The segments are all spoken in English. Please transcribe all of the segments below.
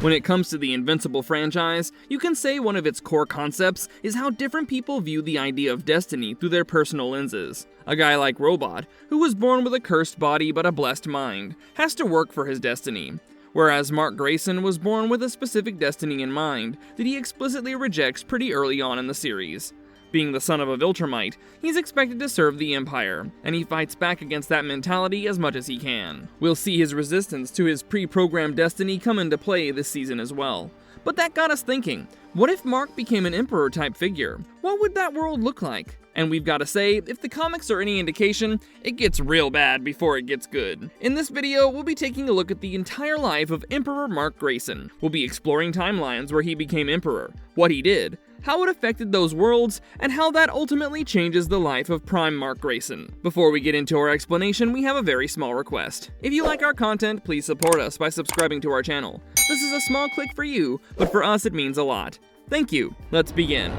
When it comes to the Invincible franchise, you can say one of its core concepts is how different people view the idea of destiny through their personal lenses. A guy like Robot, who was born with a cursed body but a blessed mind, has to work for his destiny. Whereas Mark Grayson was born with a specific destiny in mind that he explicitly rejects pretty early on in the series. Being the son of a Viltrumite, he's expected to serve the Empire, and he fights back against that mentality as much as he can. We'll see his resistance to his pre-programmed destiny come into play this season as well. But that got us thinking, what if Mark became an Emperor-type figure? What would that world look like? And we've got to say, if the comics are any indication, it gets real bad before it gets good. In this video, we'll be taking a look at the entire life of Emperor Mark Grayson. We'll be exploring timelines where he became Emperor, what he did, how it affected those worlds, and how that ultimately changes the life of Prime Mark Grayson. Before we get into our explanation, we have a very small request. If you like our content, please support us by subscribing to our channel. This is a small click for you, but for us it means a lot. Thank you. Let's begin.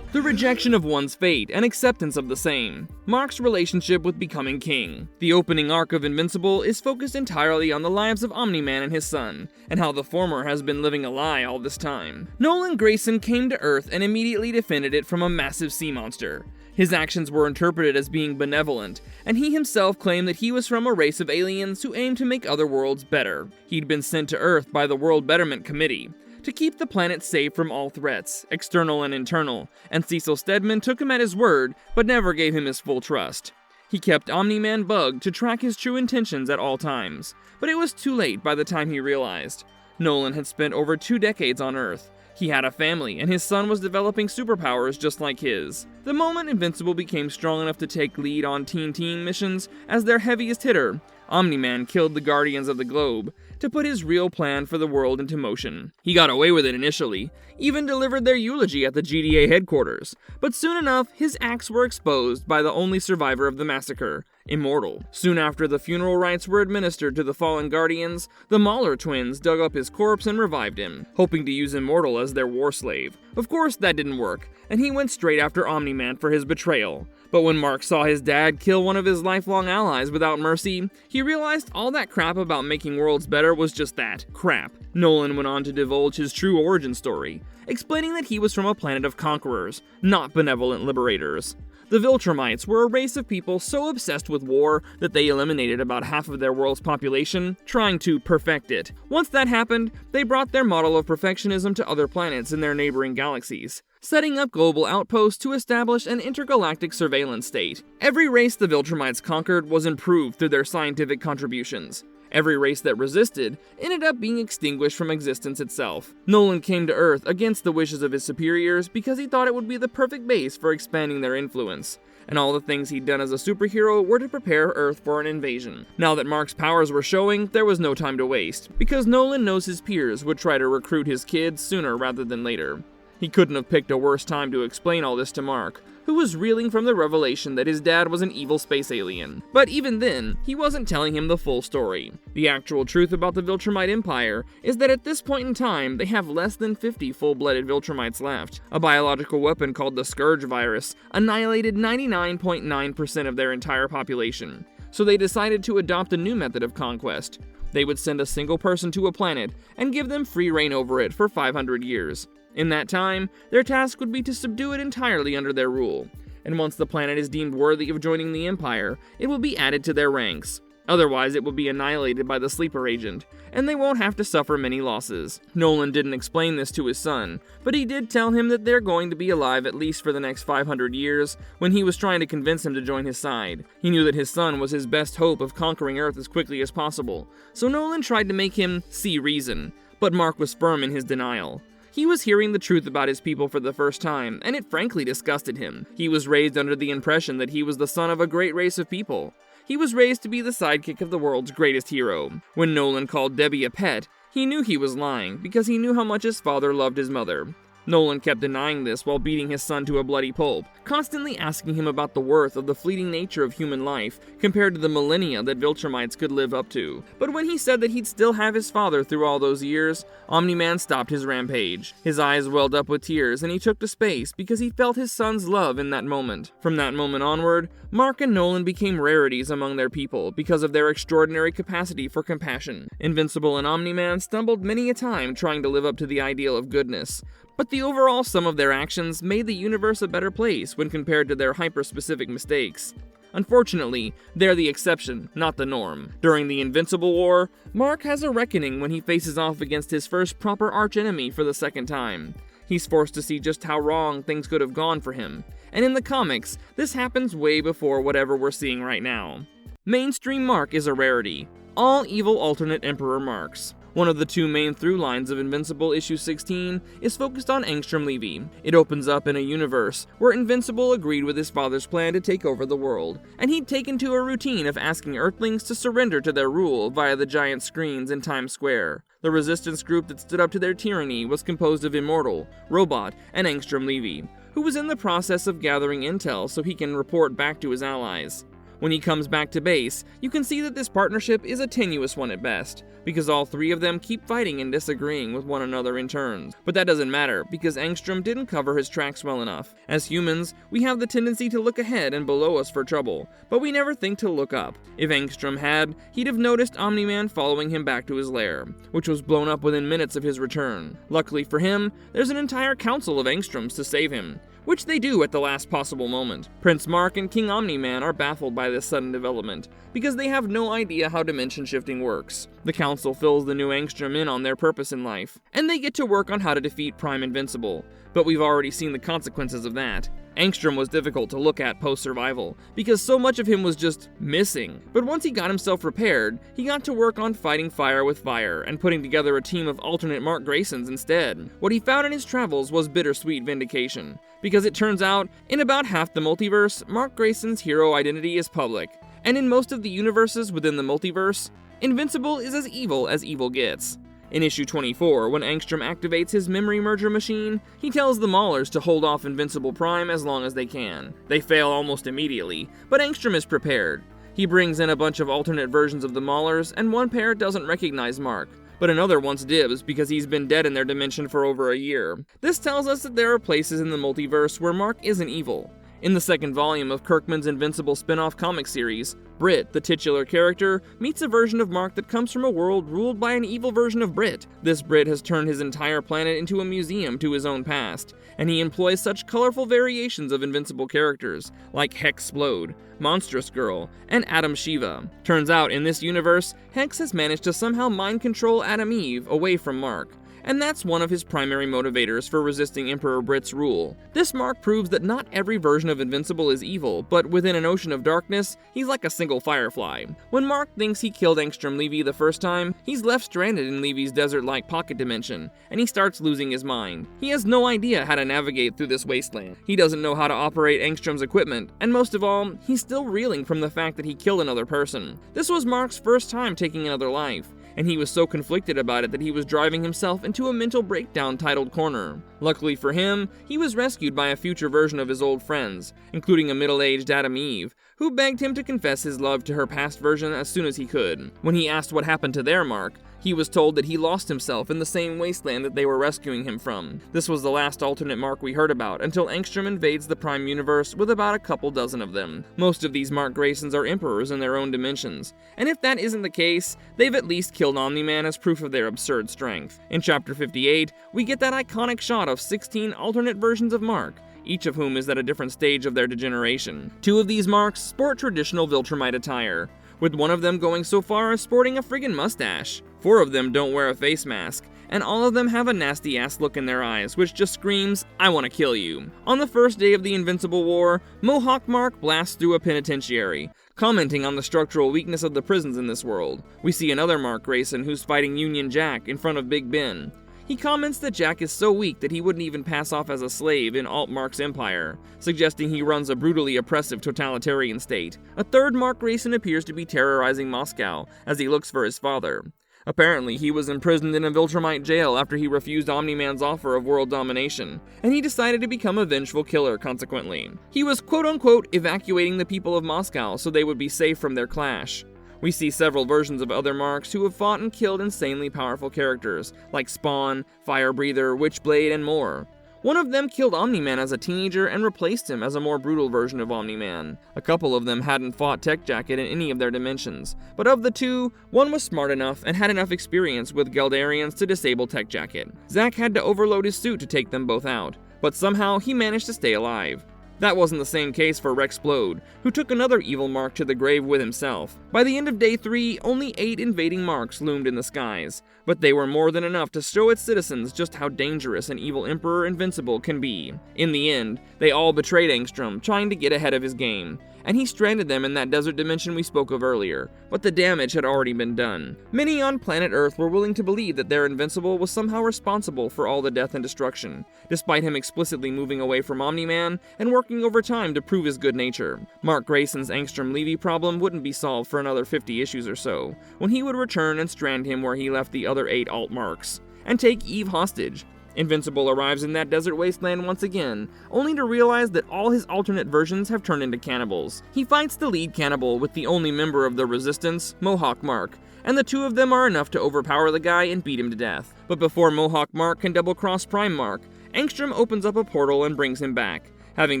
The rejection of one's fate and acceptance of the same. Mark's relationship with becoming king. The opening arc of Invincible is focused entirely on the lives of Omni-Man and his son, and how the former has been living a lie all this time. Nolan Grayson came to Earth and immediately defended it from a massive sea monster. His actions were interpreted as being benevolent, and he himself claimed that he was from a race of aliens who aimed to make other worlds better. He'd been sent to Earth by the World Betterment Committee to keep the planet safe from all threats, external and internal, and Cecil Stedman took him at his word, but never gave him his full trust. He kept Omni-Man bugged to track his true intentions at all times, but it was too late by the time he realized. Nolan had spent over 2 decades on Earth. He had a family, and his son was developing superpowers just like his. The moment Invincible became strong enough to take lead on Teen missions as their heaviest hitter, Omni-Man killed the Guardians of the Globe to put his real plan for the world into motion. He got away with it initially, even delivered their eulogy at the GDA headquarters, but soon enough, his acts were exposed by the only survivor of the massacre, Immortal. Soon after the funeral rites were administered to the fallen Guardians, the Mauler twins dug up his corpse and revived him, hoping to use Immortal as their war slave. Of course, that didn't work, and he went straight after Omni-Man for his betrayal. But when Mark saw his dad kill one of his lifelong allies without mercy, he realized all that crap about making worlds better was just that, crap. Nolan went on to divulge his true origin story, explaining that he was from a planet of conquerors, not benevolent liberators. The Viltrumites were a race of people so obsessed with war that they eliminated about half of their world's population, trying to perfect it. Once that happened, they brought their model of perfectionism to other planets in their neighboring galaxies, setting up global outposts to establish an intergalactic surveillance state. Every race the Viltrumites conquered was improved through their scientific contributions. Every race that resisted ended up being extinguished from existence itself. Nolan came to Earth against the wishes of his superiors because he thought it would be the perfect base for expanding their influence, and all the things he'd done as a superhero were to prepare Earth for an invasion. Now that Mark's powers were showing, there was no time to waste, because Nolan knows his peers would try to recruit his kids sooner rather than later. He couldn't have picked a worse time to explain all this to Mark, who was reeling from the revelation that his dad was an evil space alien. But even then, he wasn't telling him the full story. The actual truth about the Viltrumite Empire is that at this point in time, they have less than 50 full-blooded Viltrumites left. A biological weapon called the Scourge virus annihilated 99.9% of their entire population, so they decided to adopt a new method of conquest. They would send a single person to a planet and give them free reign over it for 500 years. In that time, their task would be to subdue it entirely under their rule, and once the planet is deemed worthy of joining the Empire, it will be added to their ranks. Otherwise, it will be annihilated by the Sleeper Agent, and they won't have to suffer many losses. Nolan didn't explain this to his son, but he did tell him that they're going to be alive at least for the next 500 years when he was trying to convince him to join his side. He knew that his son was his best hope of conquering Earth as quickly as possible, so Nolan tried to make him see reason, but Mark was firm in his denial. He was hearing the truth about his people for the first time, and it frankly disgusted him. He was raised under the impression that he was the son of a great race of people. He was raised to be the sidekick of the world's greatest hero. When Nolan called Debbie a pet, he knew he was lying, because he knew how much his father loved his mother. Nolan kept denying this while beating his son to a bloody pulp, constantly asking him about the worth of the fleeting nature of human life compared to the millennia that Viltrumites could live up to. But when he said that he'd still have his father through all those years, Omni-Man stopped his rampage. His eyes welled up with tears and he took to space because he felt his son's love in that moment. From that moment onward, Mark and Nolan became rarities among their people because of their extraordinary capacity for compassion. Invincible and Omni-Man stumbled many a time trying to live up to the ideal of goodness, but the overall sum of their actions made the universe a better place when compared to their hyper-specific mistakes. Unfortunately, they're the exception, not the norm. During the Invincible War, Mark has a reckoning when he faces off against his first proper archenemy for the second time. He's forced to see just how wrong things could have gone for him, and in the comics, this happens way before whatever we're seeing right now. Mainstream Mark is a rarity. All evil alternate Emperor Marks. One of the two main through lines of Invincible issue 16 is focused on Angstrom Levy. It opens up in a universe where Invincible agreed with his father's plan to take over the world, and he'd taken to a routine of asking Earthlings to surrender to their rule via the giant screens in Times Square. The resistance group that stood up to their tyranny was composed of Immortal, Robot, and Angstrom Levy, who was in the process of gathering intel so he can report back to his allies. When he comes back to base, you can see that this partnership is a tenuous one at best, because all three of them keep fighting and disagreeing with one another in turns. But that doesn't matter, because Angstrom didn't cover his tracks well enough. As humans, we have the tendency to look ahead and below us for trouble, but we never think to look up. If Angstrom had, he'd have noticed Omni-Man following him back to his lair, which was blown up within minutes of his return. Luckily for him, there's an entire council of Angstroms to save him, which they do at the last possible moment. Prince Mark and King Omni-Man are baffled by this sudden development, because they have no idea how dimension shifting works. The council fills the new Angstrom in on their purpose in life, and they get to work on how to defeat Prime Invincible, but we've already seen the consequences of that. Angstrom was difficult to look at post-survival, because so much of him was just missing. But once he got himself repaired, he got to work on fighting fire with fire, and putting together a team of alternate Mark Graysons instead. What he found in his travels was bittersweet vindication, because it turns out, in about half the multiverse, Mark Grayson's hero identity is public, and in most of the universes within the multiverse, Invincible is as evil gets. In issue 24, when Angstrom activates his memory merger machine, he tells the Maulers to hold off Invincible Prime as long as they can. They fail almost immediately, but Angstrom is prepared. He brings in a bunch of alternate versions of the Maulers, and one pair doesn't recognize Mark, but another wants dibs because he's been dead in their dimension for over a year. This tells us that there are places in the multiverse where Mark isn't evil. In the second volume of Kirkman's Invincible spin-off comic series, Brit, the titular character, meets a version of Mark that comes from a world ruled by an evil version of Brit. This Brit has turned his entire planet into a museum to his own past, and he employs such colorful variations of Invincible characters, like Hexplode, Monstrous Girl, and Adam Shiva. Turns out, in this universe, Hex has managed to somehow mind control Adam Eve away from Mark, and that's one of his primary motivators for resisting Emperor Brit's rule. This Mark proves that not every version of Invincible is evil, but within an ocean of darkness, he's like a single firefly. When Mark thinks he killed Angstrom Levy the first time, he's left stranded in Levy's desert-like pocket dimension, and he starts losing his mind. He has no idea how to navigate through this wasteland. He doesn't know how to operate Angstrom's equipment, and most of all, he's still reeling from the fact that he killed another person. This was Mark's first time taking another life, and he was so conflicted about it that he was driving himself into a mental breakdown titled Corner. Luckily for him, he was rescued by a future version of his old friends, including a middle-aged Adam Eve, who begged him to confess his love to her past version as soon as he could. When he asked what happened to their Mark, he was told that he lost himself in the same wasteland that they were rescuing him from. This was the last alternate Mark we heard about until Angstrom invades the Prime Universe with about a couple dozen of them. Most of these Mark Graysons are emperors in their own dimensions, and if that isn't the case, they've at least killed Omni-Man as proof of their absurd strength. In Chapter 58, we get that iconic shot of 16 alternate versions of Mark, each of whom is at a different stage of their degeneration. Two of these Marks sport traditional Viltrumite attire, with one of them going so far as sporting a friggin' mustache. 4 of them don't wear a face mask, and all of them have a nasty-ass look in their eyes, which just screams, "I want to kill you." On the first day of the Invincible War, Mohawk Mark blasts through a penitentiary, commenting on the structural weakness of the prisons in this world. We see another Mark Grayson who's fighting Union Jack in front of Big Ben. He comments that Jack is so weak that he wouldn't even pass off as a slave in Alt Mark's empire, suggesting he runs a brutally oppressive totalitarian state. A third Mark Grayson appears to be terrorizing Moscow as he looks for his father. Apparently, he was imprisoned in a Viltrumite jail after he refused Omni-Man's offer of world domination, and he decided to become a vengeful killer consequently. He was quote-unquote evacuating the people of Moscow so they would be safe from their clash. We see several versions of other Marks who have fought and killed insanely powerful characters, like Spawn, Fire Breather, Witchblade, and more. One of them killed Omni-Man as a teenager and replaced him as a more brutal version of Omni-Man. A couple of them hadn't fought Tech Jacket in any of their dimensions, but of the two, one was smart enough and had enough experience with Geldarians to disable Tech Jacket. Zack had to overload his suit to take them both out, but somehow he managed to stay alive. That wasn't the same case for Rexplode, who took another evil Mark to the grave with himself. By the end of Day 3, only 8 invading Marks loomed in the skies, but they were more than enough to show its citizens just how dangerous an evil Emperor Invincible can be. In the end, they all betrayed Angstrom, trying to get ahead of his game, and he stranded them in that desert dimension we spoke of earlier, but the damage had already been done. Many on planet Earth were willing to believe that their Invincible was somehow responsible for all the death and destruction, despite him explicitly moving away from Omni-Man and working overtime to prove his good nature. Mark Grayson's Angstrom-Levy problem wouldn't be solved for another 50 issues or so, when he would return and strand him where he left the other 8 alt-Marks, and take Eve hostage. Invincible arrives in that desert wasteland once again, only to realize that all his alternate versions have turned into cannibals. He fights the lead cannibal with the only member of the Resistance, Mohawk Mark, and the two of them are enough to overpower the guy and beat him to death. But before Mohawk Mark can double-cross Prime Mark, Angstrom opens up a portal and brings him back, having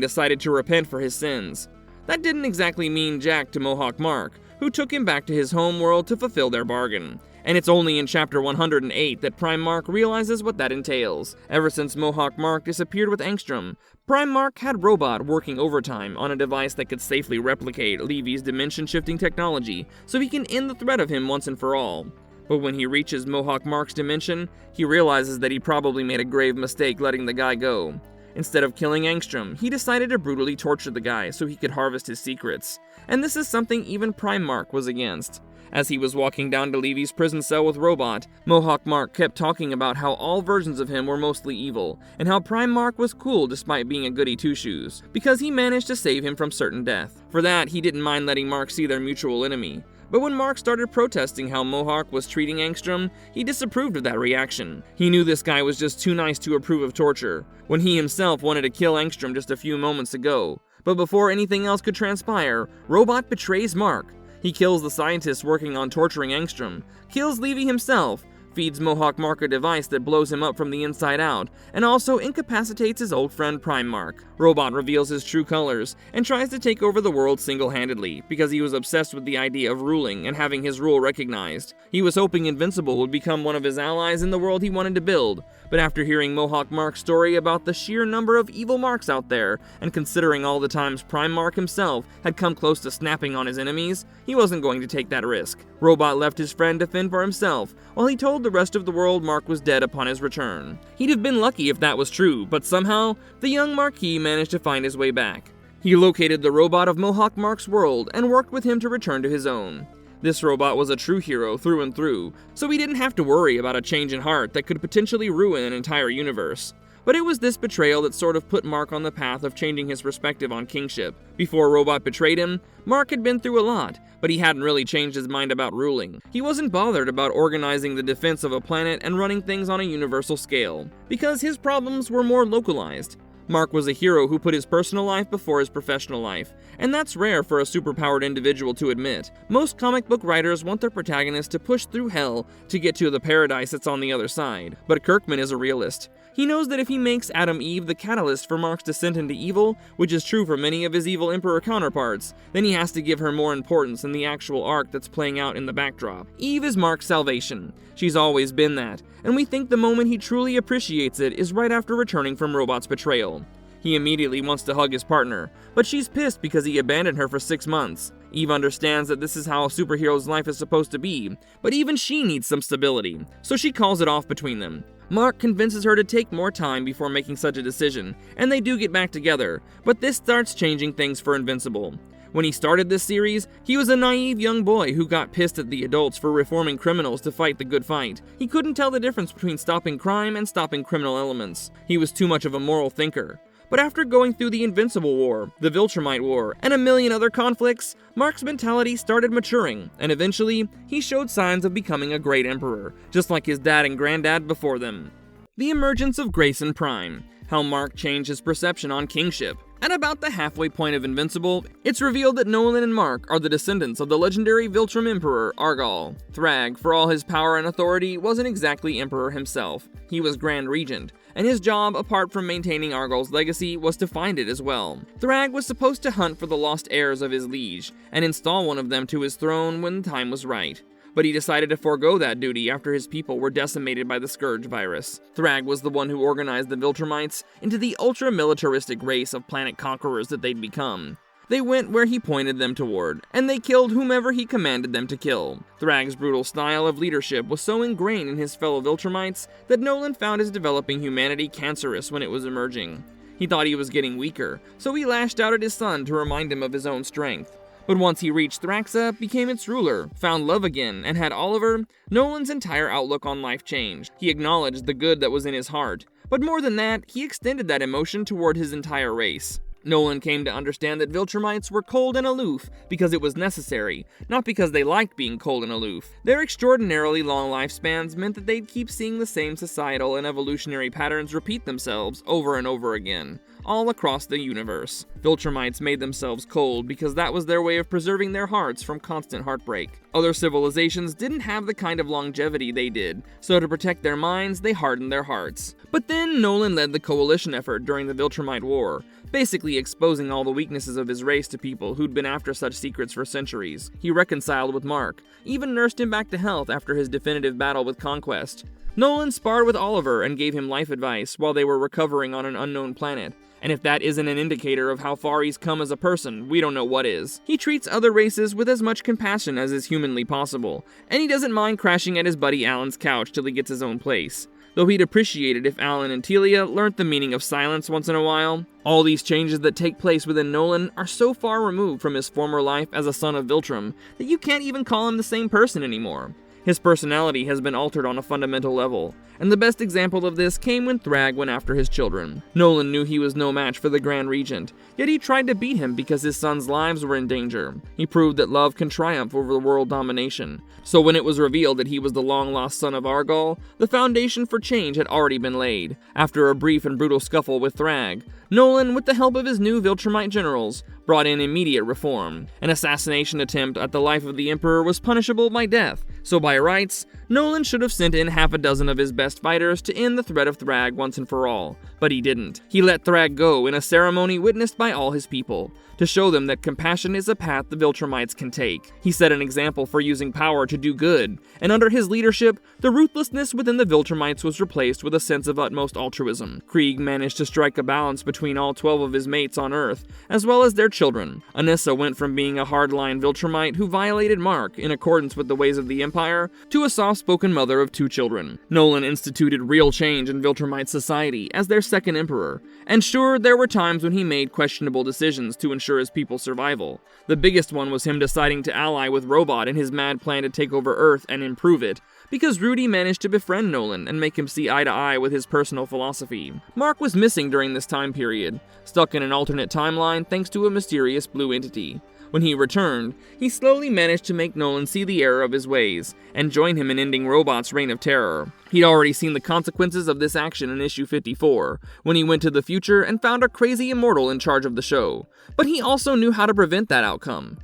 decided to repent for his sins. That didn't exactly mean jack to Mohawk Mark, who took him back to his home world to fulfill their bargain. And it's only in chapter 108 that Prime Mark realizes what that entails. Ever since Mohawk Mark disappeared with Angstrom, Prime Mark had Robot working overtime on a device that could safely replicate Levy's dimension-shifting technology, so he can end the threat of him once and for all. But when he reaches Mohawk Mark's dimension, he realizes that he probably made a grave mistake letting the guy go. Instead of killing Angstrom, he decided to brutally torture the guy so he could harvest his secrets. And this is something even Prime Mark was against. As he was walking down to Levy's prison cell with Robot, Mohawk Mark kept talking about how all versions of him were mostly evil, and how Prime Mark was cool despite being a goody two-shoes, because he managed to save him from certain death. For that, he didn't mind letting Mark see their mutual enemy. But when Mark started protesting how Mohawk was treating Angstrom, he disapproved of that reaction. He knew this guy was just too nice to approve of torture, when he himself wanted to kill Angstrom just a few moments ago. But before anything else could transpire, Robot betrays Mark. He kills the scientists working on torturing Angstrom, kills Levy himself, feeds Mohawk Mark a device that blows him up from the inside out, and also incapacitates his old friend Prime Mark. Robot reveals his true colors, and tries to take over the world single-handedly, because he was obsessed with the idea of ruling and having his rule recognized. He was hoping Invincible would become one of his allies in the world he wanted to build, but after hearing Mohawk Mark's story about the sheer number of evil Marks out there, and considering all the times Prime Mark himself had come close to snapping on his enemies, he wasn't going to take that risk. Robot left his friend to fend for himself, while he told the rest of the world Mark was dead upon his return. He'd have been lucky if that was true, but somehow, the young Marquis managed to find his way back. He located the robot of Mohawk Mark's world and worked with him to return to his own. This robot was a true hero through and through, so he didn't have to worry about a change in heart that could potentially ruin an entire universe. But it was this betrayal that sort of put Mark on the path of changing his perspective on kingship. Before Robot betrayed him, Mark had been through a lot, but he hadn't really changed his mind about ruling. He wasn't bothered about organizing the defense of a planet and running things on a universal scale, because his problems were more localized. Mark was a hero who put his personal life before his professional life, and that's rare for a superpowered individual to admit. Most comic book writers want their protagonist to push through hell to get to the paradise that's on the other side, but Kirkman is a realist. He knows that if he makes Adam Eve the catalyst for Mark's descent into evil, which is true for many of his evil Emperor counterparts, then he has to give her more importance in the actual arc that's playing out in the backdrop. Eve is Mark's salvation. She's always been that, and we think the moment he truly appreciates it is right after returning from Robot's betrayal. He immediately wants to hug his partner, but she's pissed because he abandoned her for 6 months. Eve understands that this is how a superhero's life is supposed to be, but even she needs some stability, so she calls it off between them. Mark convinces her to take more time before making such a decision, and they do get back together, but this starts changing things for Invincible. When he started this series, he was a naive young boy who got pissed at the adults for reforming criminals to fight the good fight. He couldn't tell the difference between stopping crime and stopping criminal elements. He was too much of a moral thinker. But after going through the Invincible War, the Viltrumite War, and a million other conflicts, Mark's mentality started maturing, and eventually, he showed signs of becoming a great emperor, just like his dad and granddad before them. The emergence of Grayson Prime, how Mark changed his perception on kingship. At about the halfway point of Invincible, it's revealed that Nolan and Mark are the descendants of the legendary Viltrum Emperor Argal. Thrag, for all his power and authority, wasn't exactly emperor himself. He was Grand Regent, and his job, apart from maintaining Argal's legacy, was to find it as well. Thrag was supposed to hunt for the lost heirs of his liege, and install one of them to his throne when the time was right. But he decided to forego that duty after his people were decimated by the Scourge virus. Thrag was the one who organized the Viltrumites into the ultra-militaristic race of planet conquerors that they'd become. They went where he pointed them toward, and they killed whomever he commanded them to kill. Thrag's brutal style of leadership was so ingrained in his fellow Viltrumites that Nolan found his developing humanity cancerous when it was emerging. He thought he was getting weaker, so he lashed out at his son to remind him of his own strength. But once he reached Thraxa, became its ruler, found love again, and had Oliver, Nolan's entire outlook on life changed. He acknowledged the good that was in his heart, but more than that, he extended that emotion toward his entire race. Nolan came to understand that Viltrumites were cold and aloof because it was necessary, not because they liked being cold and aloof. Their extraordinarily long lifespans meant that they'd keep seeing the same societal and evolutionary patterns repeat themselves over and over again, all across the universe. Viltrumites made themselves cold because that was their way of preserving their hearts from constant heartbreak. Other civilizations didn't have the kind of longevity they did, so to protect their minds, they hardened their hearts. But then Nolan led the coalition effort during the Viltrumite War, basically exposing all the weaknesses of his race to people who'd been after such secrets for centuries. He reconciled with Mark, even nursed him back to health after his definitive battle with Conquest. Nolan sparred with Oliver and gave him life advice while they were recovering on an unknown planet. And if that isn't an indicator of how far he's come as a person, we don't know what is. He treats other races with as much compassion as is humanly possible, and he doesn't mind crashing at his buddy Alan's couch till he gets his own place. Though he'd appreciate it if Alan and Telia learnt the meaning of silence once in a while. All these changes that take place within Nolan are so far removed from his former life as a son of Viltrum that you can't even call him the same person anymore. His personality has been altered on a fundamental level, and the best example of this came when Thrag went after his children. Nolan knew he was no match for the Grand Regent, yet he tried to beat him because his sons' lives were in danger. He proved that love can triumph over world domination. So when it was revealed that he was the long-lost son of Argal, the foundation for change had already been laid. After a brief and brutal scuffle with Thrag, Nolan, with the help of his new Viltrumite generals, brought in immediate reform. An assassination attempt at the life of the Emperor was punishable by death, so by rights, Nolan should have sent in half a dozen of his best fighters to end the threat of Thrag once and for all, but he didn't. He let Thrag go in a ceremony witnessed by all his people, to show them that compassion is a path the Viltrumites can take. He set an example for using power to do good, and under his leadership, the ruthlessness within the Viltrumites was replaced with a sense of utmost altruism. Krieg managed to strike a balance between all 12 of his mates on Earth, as well as their children. Anissa went from being a hardline Viltrumite who violated Mark in accordance with the ways of the Empire, to a soft-spoken mother of 2 children. Nolan instituted real change in Viltrumite society as their second emperor, and sure, there were times when he made questionable decisions to ensure his people's survival. The biggest one was him deciding to ally with Robot in his mad plan to take over Earth and improve it, because Rudy managed to befriend Nolan and make him see eye to eye with his personal philosophy. Mark was missing during this time period, stuck in an alternate timeline thanks to a mysterious blue entity. When he returned, he slowly managed to make Nolan see the error of his ways, and join him in ending Robot's reign of terror. He'd already seen the consequences of this action in issue 54, when he went to the future and found a crazy immortal in charge of the show. But he also knew how to prevent that outcome.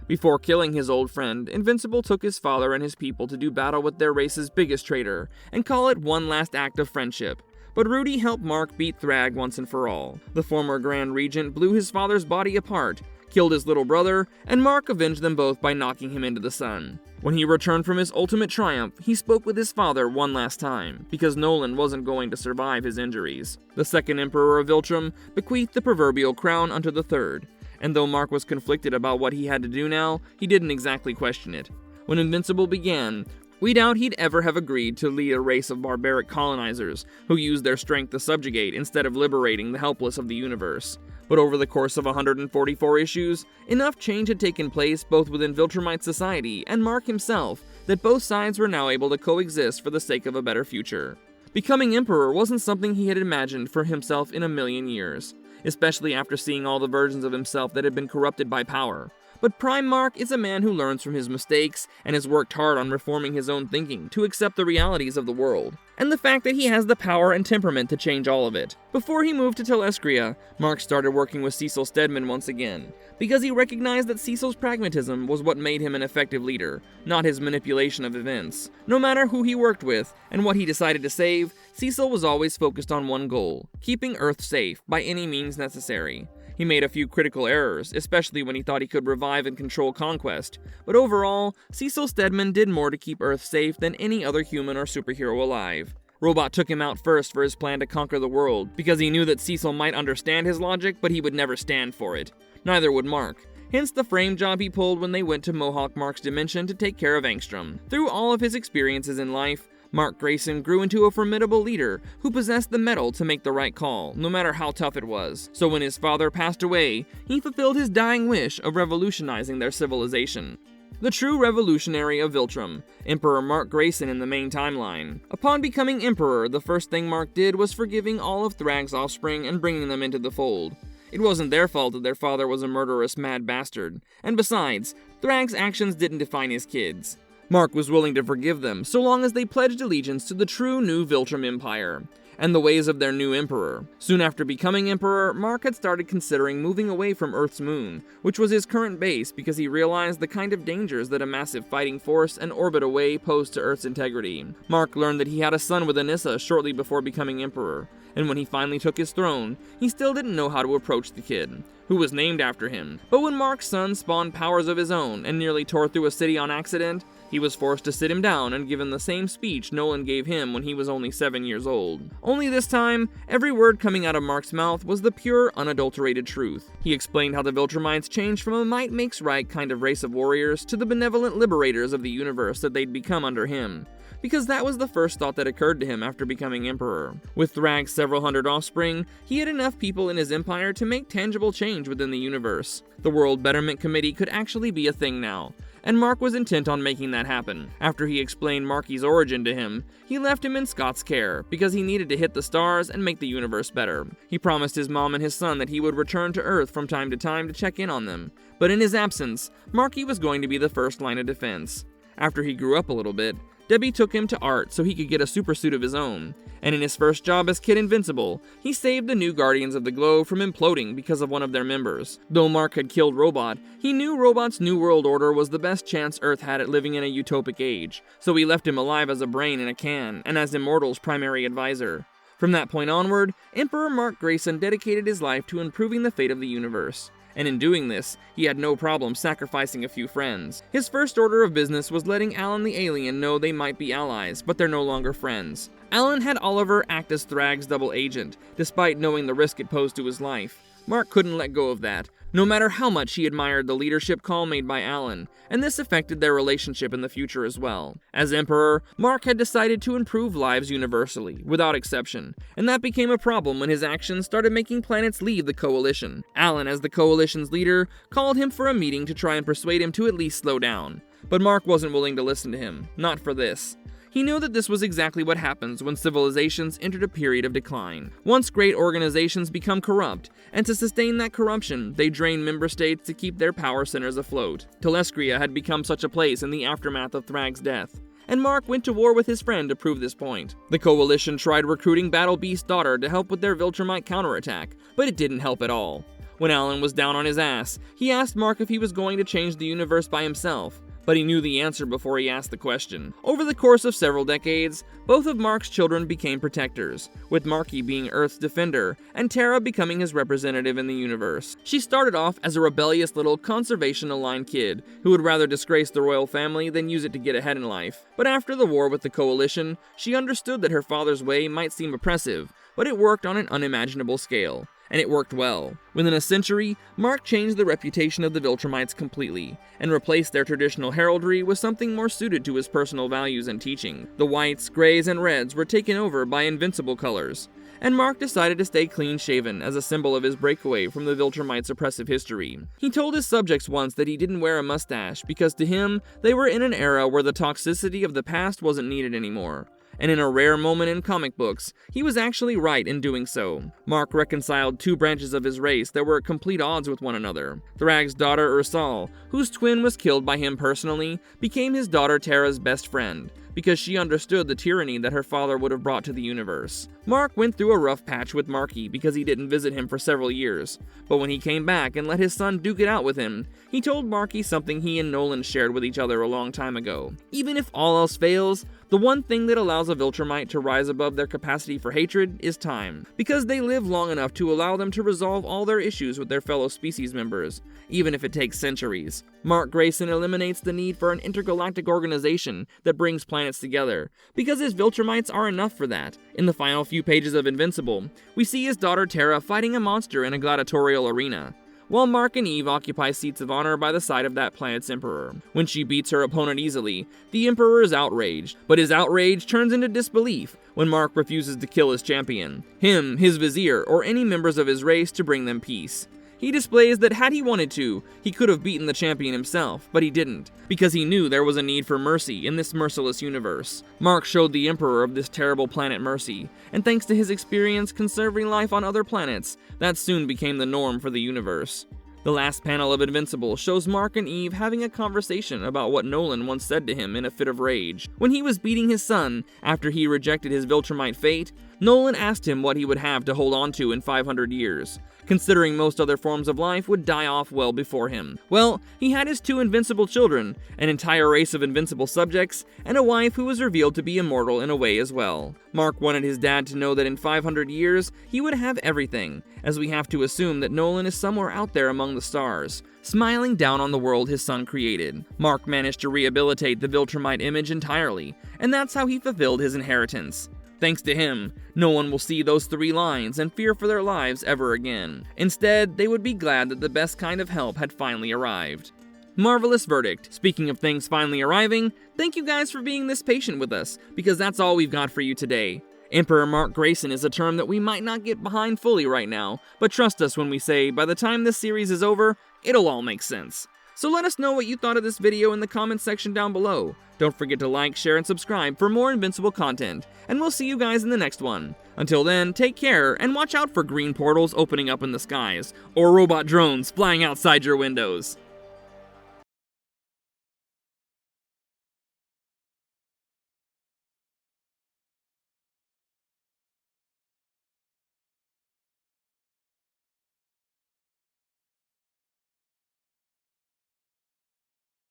Before killing his old friend, Invincible took his father and his people to do battle with their race's biggest traitor, and call it one last act of friendship. But Rudy helped Mark beat Thrag once and for all. The former Grand Regent blew his father's body apart, killed his little brother, and Mark avenged them both by knocking him into the sun. When he returned from his ultimate triumph, he spoke with his father one last time, because Nolan wasn't going to survive his injuries. The second Emperor of Viltrum bequeathed the proverbial crown unto the third, and though Mark was conflicted about what he had to do now, he didn't exactly question it. When Invincible began, we doubt he'd ever have agreed to lead a race of barbaric colonizers who used their strength to subjugate instead of liberating the helpless of the universe. But over the course of 144 issues, enough change had taken place both within Viltrumite society and Mark himself that both sides were now able to coexist for the sake of a better future. Becoming emperor wasn't something he had imagined for himself in a million years. especially after seeing all the versions of himself that had been corrupted by power. But Prime Mark is a man who learns from his mistakes and has worked hard on reforming his own thinking to accept the realities of the world, and the fact that he has the power and temperament to change all of it. Before he moved to Telescria, Mark started working with Cecil Stedman once again, because he recognized that Cecil's pragmatism was what made him an effective leader, not his manipulation of events. No matter who he worked with and what he decided to save, Cecil was always focused on one goal: keeping Earth safe by any means necessary. He made a few critical errors, especially when he thought he could revive and control Conquest, but overall, Cecil Stedman did more to keep Earth safe than any other human or superhero alive. Robot took him out first for his plan to conquer the world, because he knew that Cecil might understand his logic, but he would never stand for it. Neither would Mark. Hence the frame job he pulled when they went to Mohawk Mark's dimension to take care of Angstrom. Through all of his experiences in life, Mark Grayson grew into a formidable leader who possessed the mettle to make the right call, no matter how tough it was. So when his father passed away, he fulfilled his dying wish of revolutionizing their civilization. The true revolutionary of Viltrum, Emperor Mark Grayson in the main timeline. Upon becoming emperor, the first thing Mark did was forgiving all of Thrag's offspring and bringing them into the fold. It wasn't their fault that their father was a murderous mad bastard, and besides, Thrag's actions didn't define his kids. Mark was willing to forgive them, so long as they pledged allegiance to the true new Viltrumite Empire, and the ways of their new emperor. Soon after becoming emperor, Mark had started considering moving away from Earth's moon, which was his current base because he realized the kind of dangers that a massive fighting force and orbit away posed to Earth's integrity. Mark learned that he had a son with Anissa shortly before becoming emperor, and when he finally took his throne, he still didn't know how to approach the kid, who was named after him. But when Mark's son spawned powers of his own and nearly tore through a city on accident, he was forced to sit him down and give him the same speech Nolan gave him when he was only 7 years old. Only this time, every word coming out of Mark's mouth was the pure, unadulterated truth. He explained how the Viltrumites changed from a might makes right kind of race of warriors to the benevolent liberators of the universe that they'd become under him, because that was the first thought that occurred to him after becoming emperor. With Thrag's several hundred offspring, he had enough people in his empire to make tangible change within the universe. The World Betterment Committee could actually be a thing now, and Mark was intent on making that happen. After he explained Marky's origin to him, he left him in Scott's care, because he needed to hit the stars and make the universe better. He promised his mom and his son that he would return to Earth from time to time to check in on them, but in his absence, Marky was going to be the first line of defense. After he grew up a little bit, Debbie took him to Art so he could get a supersuit of his own, and in his first job as Kid Invincible, he saved the new Guardians of the Globe from imploding because of one of their members. Though Mark had killed Robot, he knew Robot's New World Order was the best chance Earth had at living in a utopic age, so he left him alive as a brain in a can, and as Immortal's primary advisor. From that point onward, Emperor Mark Grayson dedicated his life to improving the fate of the universe. And in doing this, he had no problem sacrificing a few friends. His first order of business was letting Alan the alien know they might be allies, but they're no longer friends. Alan had Oliver act as Thrag's double agent, despite knowing the risk it posed to his life. Mark couldn't let go of that, no matter how much he admired the leadership call made by Alan, and this affected their relationship in the future as well. As Emperor, Mark had decided to improve lives universally, without exception, and that became a problem when his actions started making planets leave the Coalition. Alan, as the Coalition's leader, called him for a meeting to try and persuade him to at least slow down. But Mark wasn't willing to listen to him, not for this. He knew that this was exactly what happens when civilizations entered a period of decline. Once great organizations become corrupt, and to sustain that corruption, they drain member states to keep their power centers afloat. Telescria had become such a place in the aftermath of Thrag's death, and Mark went to war with his friend to prove this point. The Coalition tried recruiting Battle Beast's daughter to help with their Viltrumite counterattack, but it didn't help at all. When Alan was down on his ass, he asked Mark if he was going to change the universe by himself, but he knew the answer before he asked the question. Over the course of several decades, both of Mark's children became protectors, with Marky being Earth's defender, and Tara becoming his representative in the universe. She started off as a rebellious little conservation-aligned kid, who would rather disgrace the royal family than use it to get ahead in life. But after the war with the Coalition, she understood that her father's way might seem oppressive, but it worked on an unimaginable scale. And it worked well. Within a century, Mark changed the reputation of the Viltrumites completely, and replaced their traditional heraldry with something more suited to his personal values and teaching. The whites, grays, and reds were taken over by invincible colors, and Mark decided to stay clean-shaven as a symbol of his breakaway from the Viltrumites' oppressive history. He told his subjects once that he didn't wear a mustache because to him, they were in an era where the toxicity of the past wasn't needed anymore. and in a rare moment in comic books, he was actually right in doing so. Mark reconciled two branches of his race that were at complete odds with one another. Thrag's daughter Ursal, whose twin was killed by him personally, became his daughter Terra's best friend, because she understood the tyranny that her father would have brought to the universe. Mark went through a rough patch with Marky because he didn't visit him for several years, but when he came back and let his son duke it out with him, he told Marky something he and Nolan shared with each other a long time ago. Even if all else fails, the one thing that allows a Viltrumite to rise above their capacity for hatred is time, because they live long enough to allow them to resolve all their issues with their fellow species members, even if it takes centuries. Mark Grayson eliminates the need for an intergalactic organization that brings planets together, because his Viltrumites are enough for that. In the final few pages of Invincible, we see his daughter Terra fighting a monster in a gladiatorial arena, while Mark and Eve occupy seats of honor by the side of that planet's emperor. When she beats her opponent easily, the emperor is outraged, but his outrage turns into disbelief when Mark refuses to kill his champion, him, his vizier, or any members of his race to bring them peace. He displays that had he wanted to, he could have beaten the champion himself, but he didn't, because he knew there was a need for mercy in this merciless universe. Mark showed the emperor of this terrible planet mercy, and thanks to his experience conserving life on other planets, that soon became the norm for the universe. The last panel of Invincible shows Mark and Eve having a conversation about what Nolan once said to him in a fit of rage. When he was beating his son after he rejected his Viltrumite fate, Nolan asked him what he would have to hold on to in 500 years, considering most other forms of life would die off well before him. Well, he had his two invincible children, an entire race of invincible subjects, and a wife who was revealed to be immortal in a way as well. Mark wanted his dad to know that in 500 years, he would have everything, as we have to assume that Nolan is somewhere out there among the stars, smiling down on the world his son created. Mark managed to rehabilitate the Viltrumite image entirely, and that's how he fulfilled his inheritance. Thanks to him, no one will see those 3 lines and fear for their lives ever again. Instead, they would be glad that the best kind of help had finally arrived. Marvelous verdict. Speaking of things finally arriving, thank you guys for being this patient with us, because that's all we've got for you today. Emperor Mark Grayson is a term that we might not get behind fully right now, but trust us when we say by the time this series is over, it'll all make sense. So let us know what you thought of this video in the comments section down below. Don't forget to like, share, and subscribe for more Invincible content, and we'll see you guys in the next one. Until then, take care, and watch out for green portals opening up in the skies, or robot drones flying outside your windows.